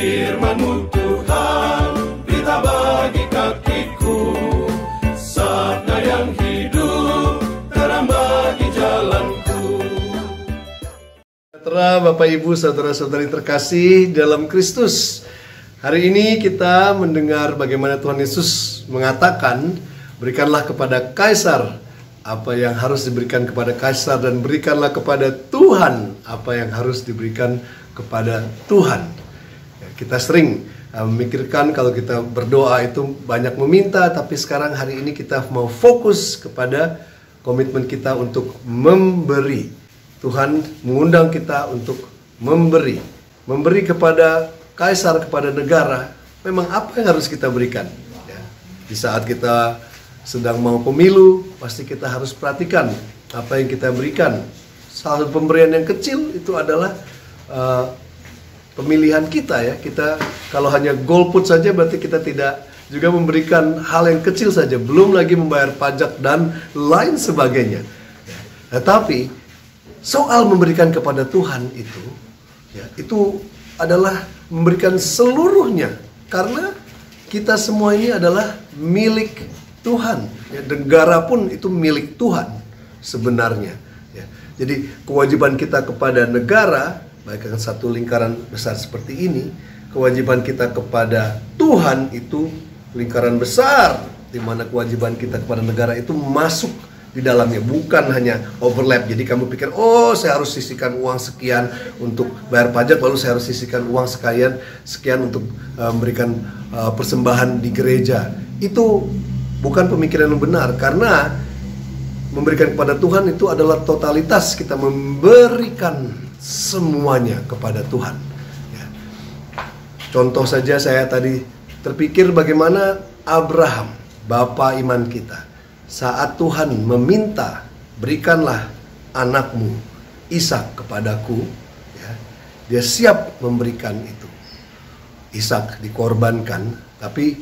Firman-Mu Tuhan, berita bagi kakiku, sabda yang hidup, terang bagi jalanku. Saudara, Bapak Ibu, saudara-saudari terkasih dalam Kristus, hari ini kita mendengar bagaimana Tuhan Yesus mengatakan, berikanlah kepada Kaisar apa yang harus diberikan kepada Kaisar, dan berikanlah kepada Tuhan apa yang harus diberikan kepada Tuhan. Kita sering memikirkan kalau kita berdoa itu banyak meminta, tapi sekarang hari ini kita mau fokus kepada komitmen kita untuk memberi. Tuhan mengundang kita untuk memberi. Memberi kepada Kaisar, kepada negara. Memang apa yang harus kita berikan? Ya. Di saat kita sedang mau pemilu, pasti kita harus perhatikan apa yang kita berikan. Salah satu pemberian yang kecil itu adalah pemilihan kita, ya. Kita kalau hanya golput saja berarti kita tidak juga memberikan hal yang kecil saja, belum lagi membayar pajak dan lain sebagainya. Tetapi soal memberikan kepada Tuhan itu, ya, itu adalah memberikan seluruhnya, karena kita semua ini adalah milik Tuhan. Ya, negara pun itu milik Tuhan sebenarnya. Ya. Jadi kewajiban kita kepada negara, baik dengan satu lingkaran besar seperti ini, kewajiban kita kepada Tuhan itu lingkaran besar, di mana kewajiban kita kepada negara itu masuk di dalamnya, bukan hanya overlap. Jadi kamu pikir, oh saya harus sisihkan uang sekian untuk bayar pajak, lalu saya harus sisihkan uang sekian untuk memberikan persembahan di gereja. Itu bukan pemikiran yang benar, karena memberikan kepada Tuhan itu adalah totalitas, kita memberikan semuanya kepada Tuhan. Ya. Contoh saja, saya tadi terpikir bagaimana Abraham, bapa iman kita, saat Tuhan meminta, berikanlah anakmu Ishak kepadaku, ya, dia siap memberikan itu. Ishak dikorbankan, tapi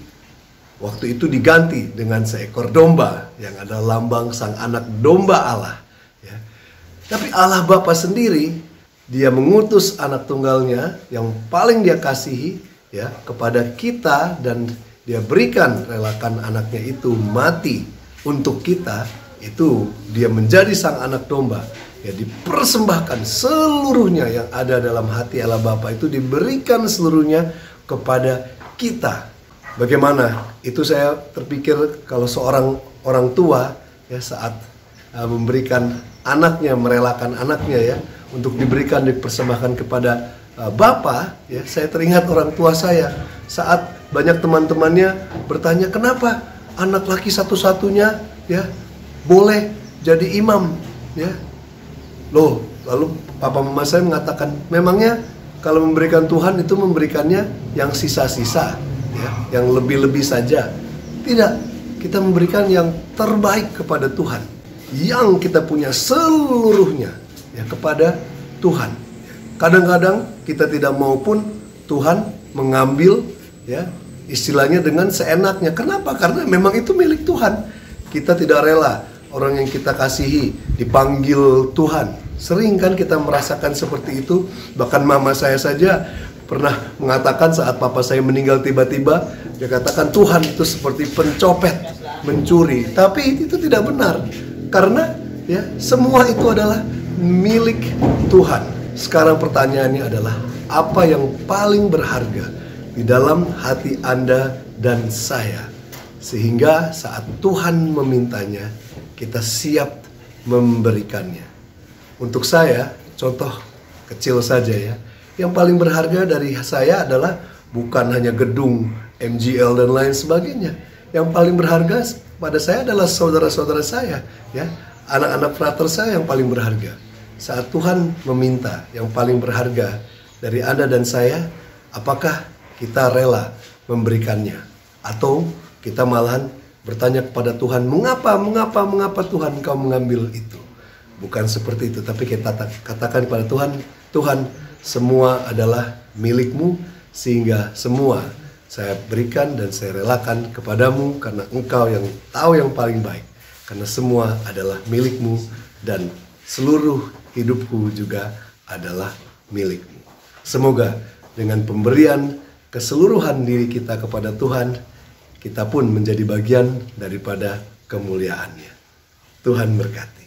waktu itu diganti dengan seekor domba yang adalah lambang sang anak domba Allah. Ya. Tapi Allah Bapa sendiri, dia mengutus anak tunggalnya yang paling dia kasihi, ya, kepada kita, dan dia berikan, relakan anaknya itu mati untuk kita. Itu dia menjadi sang anak domba, ya, dipersembahkan seluruhnya yang ada dalam hati Allah Bapa itu, diberikan seluruhnya kepada kita. Bagaimana? Itu saya terpikir kalau seorang orang tua, ya, saat memberikan anaknya, merelakan anaknya, ya, untuk diberikan, dipersembahkan kepada Bapa, ya, saya teringat orang tua saya saat banyak teman-temannya bertanya, kenapa anak laki satu-satunya, ya, boleh jadi imam, ya. Loh, lalu papa mama saya mengatakan, memangnya kalau memberikan Tuhan itu memberikannya yang sisa-sisa, ya, yang lebih-lebih saja? Tidak, kita memberikan yang terbaik kepada Tuhan, yang kita punya seluruhnya, ya, kepada Tuhan. Kadang-kadang kita tidak mau pun Tuhan mengambil, ya, istilahnya dengan seenaknya. Kenapa? Karena memang itu milik Tuhan. Kita tidak rela orang yang kita kasihi dipanggil Tuhan. Sering kan kita merasakan seperti itu. Bahkan mama saya saja pernah mengatakan saat papa saya meninggal tiba-tiba, dia katakan Tuhan itu seperti pencopet, mencuri. Tapi itu tidak benar, karena, ya, semua itu adalah milik Tuhan. Sekarang pertanyaannya adalah, apa yang paling berharga di dalam hati Anda dan saya, sehingga saat Tuhan memintanya, kita siap memberikannya. Untuk saya, contoh kecil saja, ya, yang paling berharga dari saya adalah bukan hanya gedung, MGL dan lain sebagainya. Yang paling berharga pada saya adalah saudara-saudara saya, ya, anak-anak frater saya yang paling berharga. Saat Tuhan meminta yang paling berharga dari Anda dan saya, apakah kita rela memberikannya? Atau kita malahan bertanya kepada Tuhan, mengapa Tuhan Engkau mengambil itu? Bukan seperti itu, tapi kita katakan kepada Tuhan, Tuhan, semua adalah milik-Mu, sehingga semua saya berikan dan saya relakan kepadamu, karena Engkau yang tahu yang paling baik. Karena semua adalah milik-Mu, dan seluruh hidupku juga adalah milik-Mu. Semoga dengan pemberian keseluruhan diri kita kepada Tuhan, kita pun menjadi bagian daripada kemuliaannya. Tuhan berkati.